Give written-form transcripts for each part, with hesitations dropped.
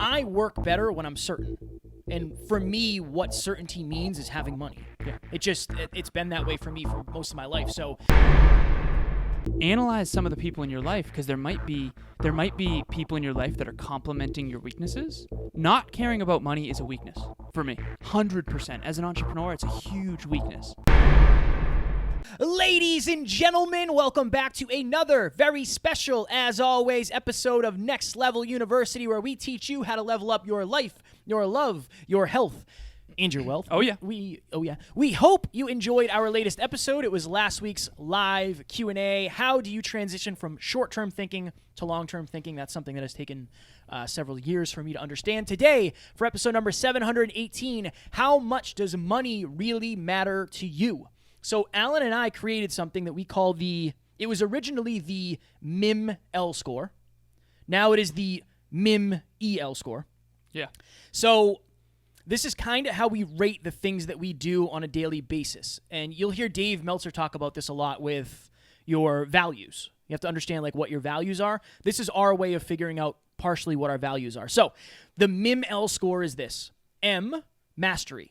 I work better when I'm certain. And for me, what certainty means is having money. Yeah. It's been that way for me for most of my life. So analyze some of the people in your life, because there might be people in your life that are complementing your weaknesses. Not caring about money is a weakness for me. 100%. As an entrepreneur, it's a huge weakness. ladies and gentlemen, welcome back to another very special, as always, episode of Next Level University, where we teach you how to level up your life, your love, your health, and your wealth. Oh yeah. We hope you enjoyed our latest episode. It was last week's live Q&A. How do you transition from short-term thinking to long-term thinking? That's something that has taken several years for me to understand. Today, for episode number 718, how much does money really matter to you? So Alan and I created something that we call it was originally the MIM-L score. Now it is the MIM-EL score. Yeah. So this is kind of how we rate the things that we do on a daily basis. And you'll hear Dave Meltzer talk about this a lot with your values. You have to understand like what your values are. This is our way of figuring out partially what our values are. So the MIM-L score is this. M, mastery.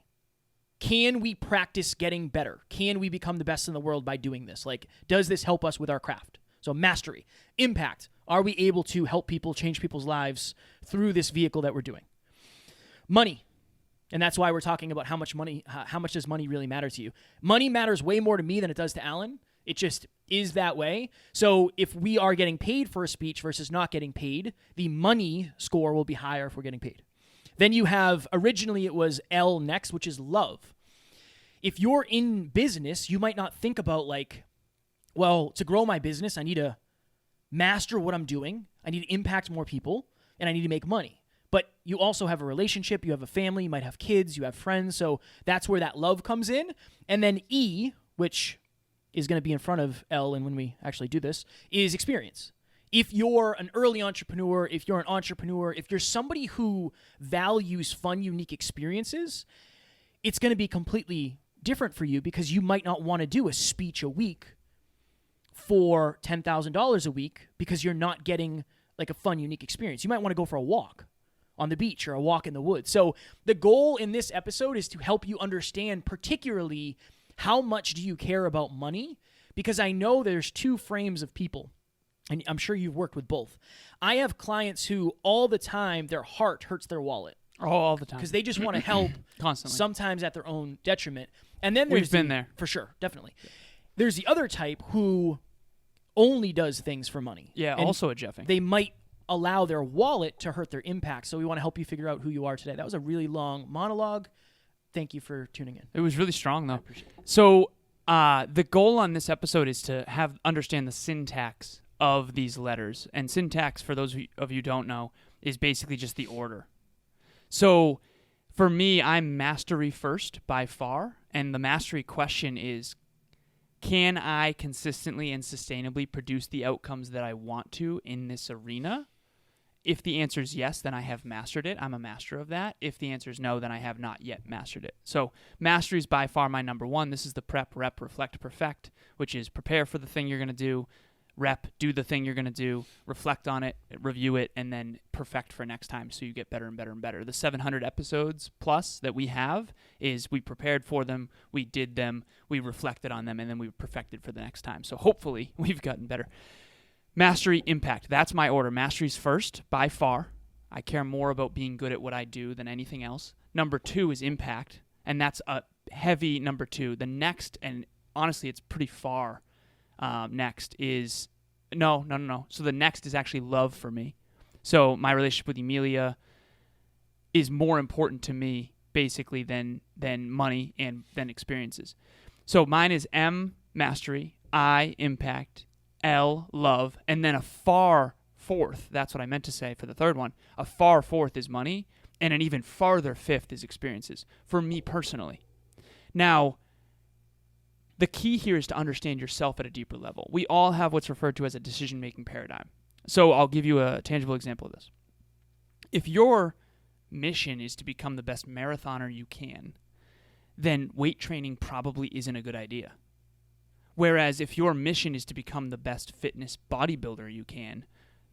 Can we practice getting better? Can we become the best in the world by doing this? Like, does this help us with our craft? So mastery. Impact. Are we able to help people, change people's lives through this vehicle that we're doing? Money. And that's why we're talking about how much does money really matter to you? Money matters way more to me than it does to Alan. It just is that way. So if we are getting paid for a speech versus not getting paid, the money score will be higher if we're getting paid. Then you have, originally it was L next, which is love. If you're in business, you might not think about like, well, to grow my business, I need to master what I'm doing. I need to impact more people, and I need to make money. But you also have a relationship, you have a family, you might have kids, you have friends. So that's where that love comes in. And then E, which is going to be in front of L, and when we actually do this, is experience. If you're an early entrepreneur, if you're an entrepreneur, if you're somebody who values fun, unique experiences, it's going to be completely different for you because you might not want to do a speech a week for $10,000 a week because you're not getting like a fun, unique experience. You might want to go for a walk on the beach or a walk in the woods. So the goal in this episode is to help you understand particularly how much do you care about money, because I know there's two frames of people. And I'm sure you've worked with both. I have clients who all the time, their heart hurts their wallet. Oh, all the time. Because they just want to help constantly, sometimes at their own detriment. And then there's We've been there. For sure, definitely. There's the other type who only does things for money. Yeah, and also a Jeffing. They might allow their wallet to hurt their impact. So we want to help you figure out who you are today. That was a really long monologue. Thank you for tuning in. It was really strong, though. I appreciate it. So the goal on this episode is to understand the syntax of these letters. And syntax, for those of you who don't know, is basically just the order. So for me, I'm mastery first by far. And the mastery question is, can I consistently and sustainably produce the outcomes that I want to in this arena? If the answer is yes, then I have mastered it. I'm a master of that. If the answer is no, then I have not yet mastered it. So mastery is by far my number one. This is the prep, rep, reflect, perfect, which is prepare for the thing you're going to do, rep, do the thing you're going to do, reflect on it, review it, and then perfect for next time so you get better and better and better. The 700 episodes plus that we have is we prepared for them, we did them, we reflected on them, and then we perfected for the next time. So hopefully we've gotten better. Mastery, impact. That's my order. Mastery's first by far. I care more about being good at what I do than anything else. Number two is impact, and that's a heavy number two. The next, and honestly it's pretty far, next is no. So the next is actually love for me. So my relationship with Emilia is more important to me basically than money and than experiences. So mine is M, mastery, I, impact, L, love, and then a far fourth, that's what I meant to say for the third one, a far fourth is money, and an even farther fifth is experiences, for me personally. Now, the key here is to understand yourself at a deeper level. We all have what's referred to as a decision-making paradigm. So I'll give you a tangible example of this. If your mission is to become the best marathoner you can, then weight training probably isn't a good idea. Whereas if your mission is to become the best fitness bodybuilder you can,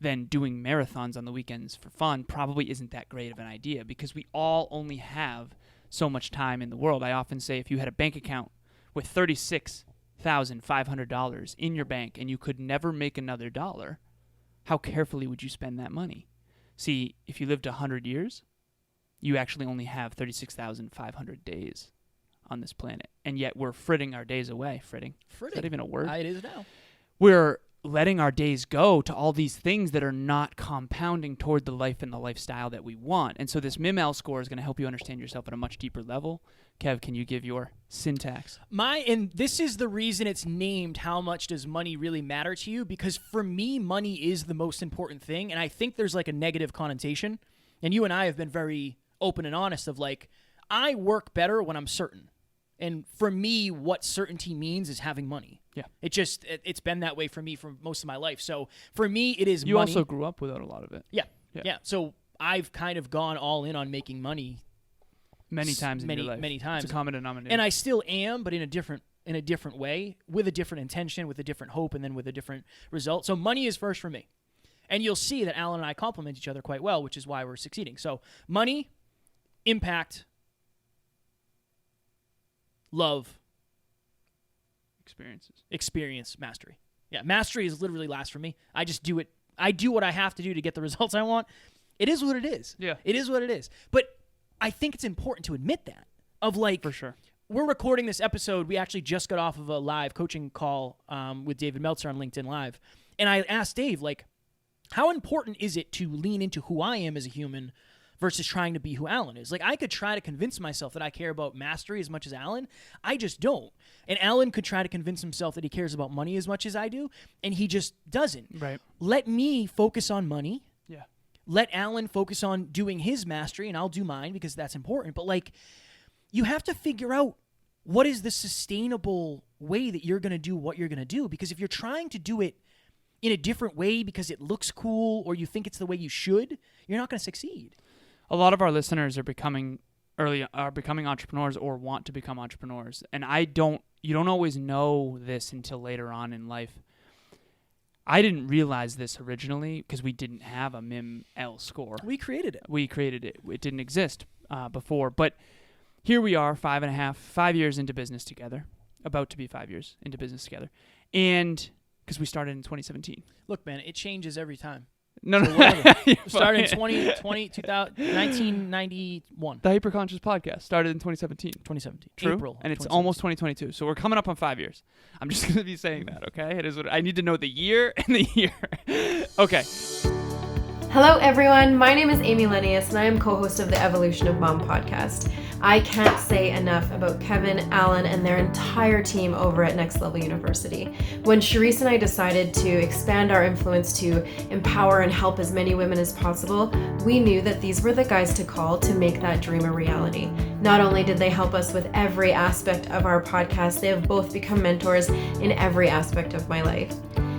then doing marathons on the weekends for fun probably isn't that great of an idea, because we all only have so much time in the world. I often say if you had a bank account with $36,500 in your bank and you could never make another dollar, how carefully would you spend that money? See, if you lived 100 years, you actually only have 36,500 days on this planet. And yet we're fritting our days away. Fritting. Is that even a word? It is now. We're letting our days go to all these things that are not compounding toward the life and the lifestyle that we want. And so this MIML score is going to help you understand yourself at a much deeper level. Kev, can you give your syntax? And this is the reason it's named How Much Does Money Really Matter to You? Because for me, money is the most important thing. And I think there's like a negative connotation. And you and I have been very open and honest of like, I work better when I'm certain. And for me, what certainty means is having money. Yeah. It's been that way for me for most of my life. So for me, it is You money. also grew up without a lot of it. Yeah. So I've kind of gone all in on making money Many times in your life. Many times. It's a common denominator. And I still am, but in a different way, with a different intention, with a different hope, and then with a different result. So money is first for me. And you'll see that Alan and I complement each other quite well, which is why we're succeeding. So money, impact, love, experience, mastery. Yeah, mastery is literally last for me. I just do it. I do what I have to do to get the results I want. It is what it is. Yeah. It is what it is. But I think it's important to admit that. Of like, for sure. We're recording this episode. We actually just got off of a live coaching call with David Meltzer on LinkedIn Live. And I asked Dave, like, how important is it to lean into who I am as a human versus trying to be who Alan is? Like, I could try to convince myself that I care about mastery as much as Alan. I just don't. And Alan could try to convince himself that he cares about money as much as I do, and he just doesn't. Right. Let me focus on money. Yeah. Let Alan focus on doing his mastery, and I'll do mine because that's important. But, like, you have to figure out what is the sustainable way that you're going to do what you're going to do. Because if you're trying to do it in a different way because it looks cool or you think it's the way you should, you're not going to succeed. A lot of our listeners are becoming entrepreneurs or want to become entrepreneurs. And you don't always know this until later on in life. I didn't realize this originally because we didn't have a MIML score. We created it. It didn't exist before. But here we are, 5 years into business together, about to be 5 years into business together. And because we started in 2017. Look, man, it changes every time. No. Started in 1991. The Hyperconscious podcast started in 2017. 2017. True. April. And it's almost 2022. So we're coming up on 5 years. I'm just going to be saying that, okay? It is what I need to know the year and the year. Okay. Hello, everyone. My name is Amy Lennius, and I am co-host of the Evolution of Mom podcast. I can't say enough about Kevin, Alan, and their entire team over at Next Level University. When Charisse and I decided to expand our influence to empower and help as many women as possible, we knew that these were the guys to call to make that dream a reality. Not only did they help us with every aspect of our podcast, they have both become mentors in every aspect of my life.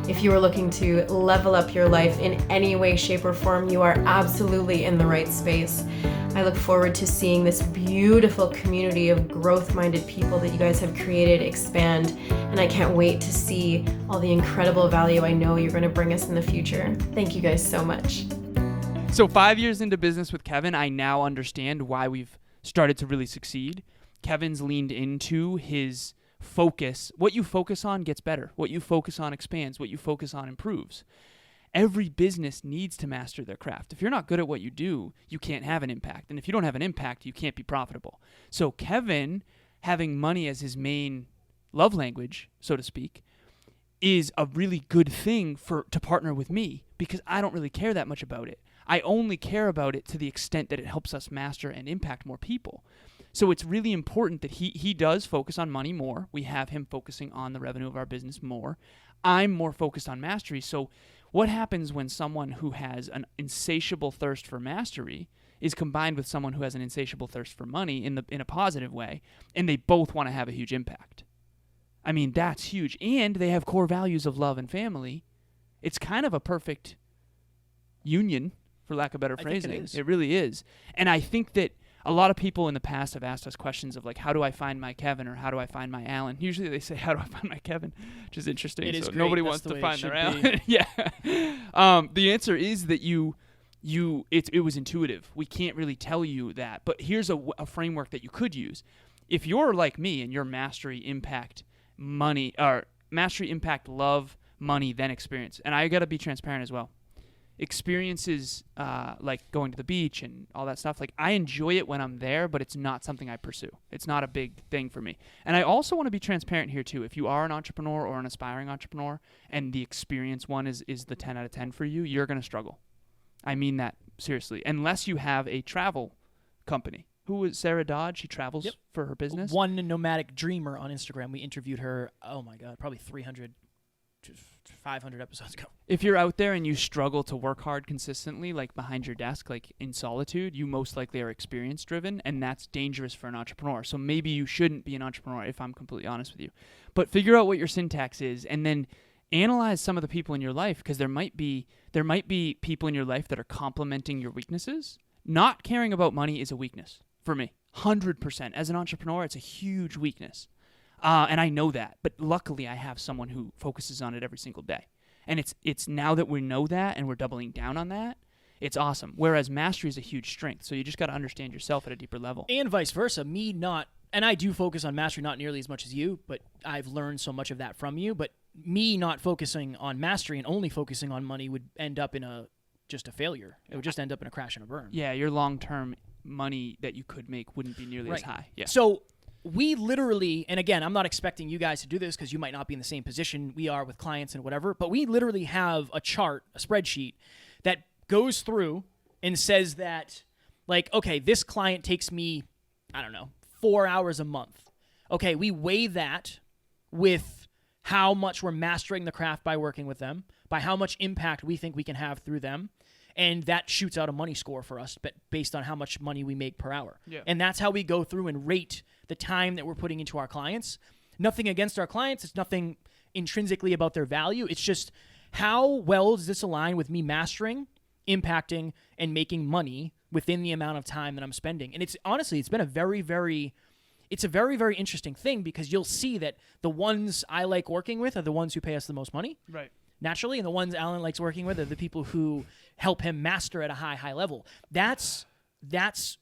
If you are looking to level up your life in any way, shape, or form, you are absolutely in the right space. I look forward to seeing this beautiful community of growth-minded people that you guys have created expand, and I can't wait to see all the incredible value I know you're going to bring us in the future. Thank you guys so much. So 5 years into business with Kevin, I now understand why we've started to really succeed. Kevin's leaned into his focus. What you focus on gets better. What you focus on expands. What you focus on improves. Every business needs to master their craft. If you're not good at what you do, you can't have an impact. And if you don't have an impact, you can't be profitable. So Kevin, having money as his main love language, so to speak, is a really good thing to partner with me because I don't really care that much about it. I only care about it to the extent that it helps us master and impact more people. So it's really important that he does focus on money more. We have him focusing on the revenue of our business more. I'm more focused on mastery. So what happens when someone who has an insatiable thirst for mastery is combined with someone who has an insatiable thirst for money in a positive way, and they both want to have a huge impact? I mean, that's huge. And they have core values of love and family. It's kind of a perfect union, for lack of better phrasing. I think it is. It really is. And I think that A lot of people in the past have asked us questions of like, how do I find my Kevin or how do I find my Alan? Usually they say, how do I find my Kevin? Which is interesting. It is so great. nobody That's wants the to way it find should their Alan. Yeah. The answer is that it was intuitive. We can't really tell you that. But here's a framework that you could use. If you're like me and you're mastery, impact, money, or mastery, impact, love, money, then experience. And I got to be transparent as well. Experiences like going to the beach and all that stuff, like I enjoy it when I'm there, but it's not something I pursue. It's not a big thing for me. And I also want to be transparent here too. If you are an entrepreneur or an aspiring entrepreneur and the experience one is the 10 out of 10 for you, you're going to struggle. I mean that seriously. Unless you have a travel company. Who is Sarah Dodd? She travels for her business. One nomadic dreamer on Instagram. We interviewed her, oh my God, probably 300 to 500 episodes ago. If you're out there and you struggle to work hard consistently, like behind your desk, like in solitude, you most likely are experience driven, and that's dangerous for an entrepreneur. So maybe you shouldn't be an entrepreneur, if I'm completely honest with you. But figure out what your syntax is, and then analyze some of the people in your life, because there might be people in your life that are complementing your weaknesses. Not caring about money is a weakness for me, 100%. As an entrepreneur, it's a huge weakness. And I know that, but luckily I have someone who focuses on it every single day. And it's now that we know that and we're doubling down on that, it's awesome. Whereas mastery is a huge strength. So you just got to understand yourself at a deeper level. And vice versa. And I do focus on mastery not nearly as much as you, but I've learned so much of that from you. But me not focusing on mastery and only focusing on money would end up in just a failure. It would just end up in a crash and a burn. Yeah, your long-term money that you could make wouldn't be nearly as high. Yeah. So we literally, and again, I'm not expecting you guys to do this because you might not be in the same position we are with clients and whatever, but we literally have a chart, a spreadsheet that goes through and says that, like, okay, this client takes me, 4 hours a month. Okay, we weigh that with how much we're mastering the craft by working with them, by how much impact we think we can have through them. And that shoots out a money score for us, but based on how much money we make per hour. Yeah. And that's how we go through and rate the time that we're putting into our clients. Nothing against our clients. It's nothing intrinsically about their value. It's just how well does this align with me mastering, impacting, and making money within the amount of time that I'm spending. And it's been a very, very interesting thing, because you'll see that the ones I like working with are the ones who pay us the most money. Right. Naturally, and the ones Alan likes working with are the people who help him master at a high level. That's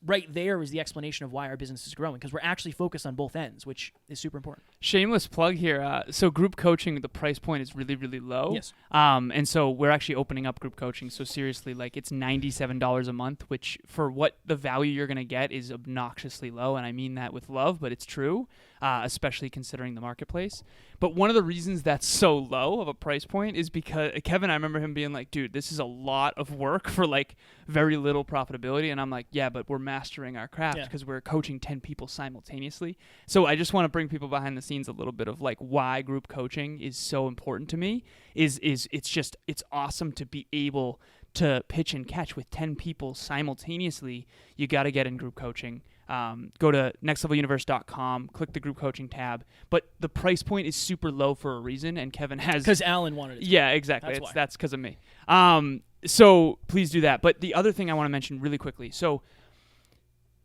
right there is the explanation of why our business is growing, because we're actually focused on both ends, which is super important. Shameless plug here. So group coaching, the price point is really, really low. Yes. And so we're actually opening up group coaching. So seriously, like it's $97 a month, which for what the value you're going to get is obnoxiously low. And I mean that with love, but it's true, especially considering the marketplace. But one of the reasons that's so low of a price point is because Kevin, I remember him being like, dude, this is a lot of work for like very little profitability. And I'm like, yeah, but we're mastering our craft because we're coaching 10 people simultaneously. So I just want to bring people behind the scenes a little bit of like why group coaching is so important to me is it's awesome to be able to pitch and catch with 10 people simultaneously. You got to get in group coaching. Go to nextleveluniverse.com, click the group coaching tab. But the price point is super low for a reason, and Kevin has... Because Alan wanted it to. Yeah, exactly. That's because of me. So please do that. But the other thing I want to mention really quickly, so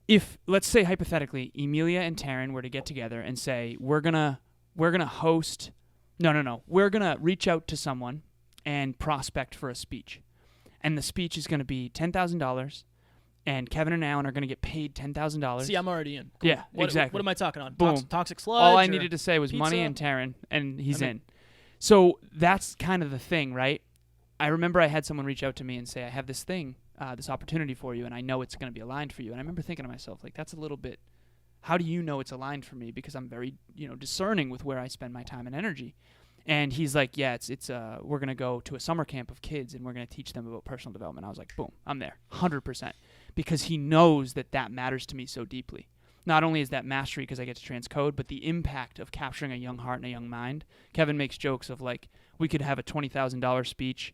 if, let's say hypothetically, Emilia and Taryn were to get together and say, we're gonna host... No. We're going to reach out to someone and prospect for a speech. And the speech is going to be $10,000. And Kevin and Alan are going to get paid $10,000. See, I'm already in. Cool. Yeah, exactly. What am I talking on? Boom. Toxic sludge? All I needed to say was pizza? money and Taryn, and he's in. So that's kind of the thing, right? I remember I had someone reach out to me and say, I have this thing, this opportunity for you, and I know it's going to be aligned for you. And I remember thinking to myself, like, that's a little bit, how do you know it's aligned for me? Because I'm very, discerning with where I spend my time and energy. And he's like, yeah, we're going to go to a summer camp of kids and we're going to teach them about personal development. I was like, boom, I'm there, 100%. Because he knows that matters to me so deeply. Not only is that mastery because I get to transcode, but the impact of capturing a young heart and a young mind. Kevin makes jokes of like, we could have a $20,000 speech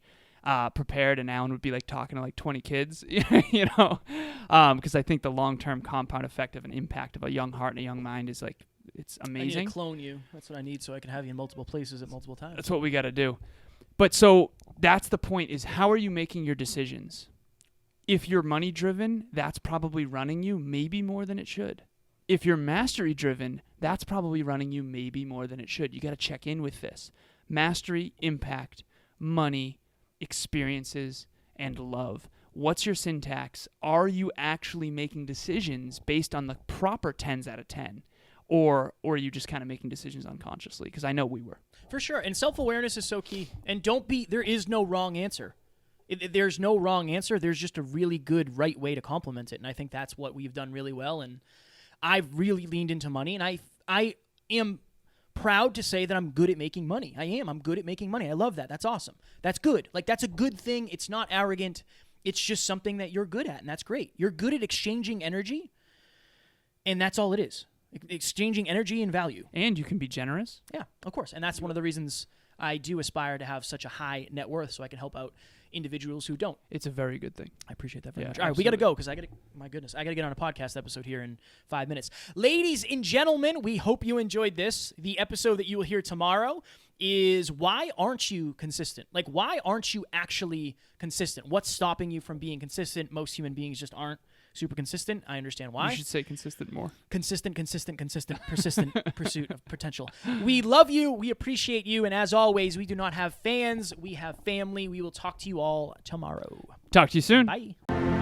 prepared and Alan would be like talking to like 20 kids, because I think the long-term compound effect of an impact of a young heart and a young mind is like, it's amazing. I need to clone you. That's what I need so I can have you in multiple places at multiple times. That's what we got to do. But so that's the point, is how are you making your decisions? If you're money driven, that's probably running you maybe more than it should. If you're mastery driven, that's probably running you maybe more than it should. You got to check in with this. Mastery, impact, money, experiences, and love. What's your syntax? Are you actually making decisions based on the proper 10s out of 10? Or are you just kind of making decisions unconsciously? Because I know we were. For sure. And self-awareness is so key. And there is no wrong answer. There's no wrong answer. There's just a really good right way to complement it. And I think that's what we've done really well. And I've really leaned into money. And I am proud to say that I'm good at making money. I am. I'm good at making money. I love that. That's awesome. That's good. Like, that's a good thing. It's not arrogant. It's just something that you're good at. And that's great. You're good at exchanging energy. And that's all it is. Exchanging energy and value. And you can be generous. Yeah, of course. And that's one of the reasons I do aspire to have such a high net worth, so I can help out individuals who don't. It's a very good thing. I appreciate that very Yeah, much. All right, we got to absolutely. go because my goodness, I got to get on a podcast episode here in 5 minutes. Ladies and gentlemen, we hope you enjoyed this. The episode that you will hear tomorrow is why aren't you consistent? Like, why aren't you actually consistent? What's stopping you from being consistent? Most human beings just aren't super consistent. I understand why. You should say consistent more. Consistent, persistent pursuit of potential. We love you. We appreciate you. And as always, we do not have fans. We have family. We will talk to you all tomorrow. Talk to you soon. Bye.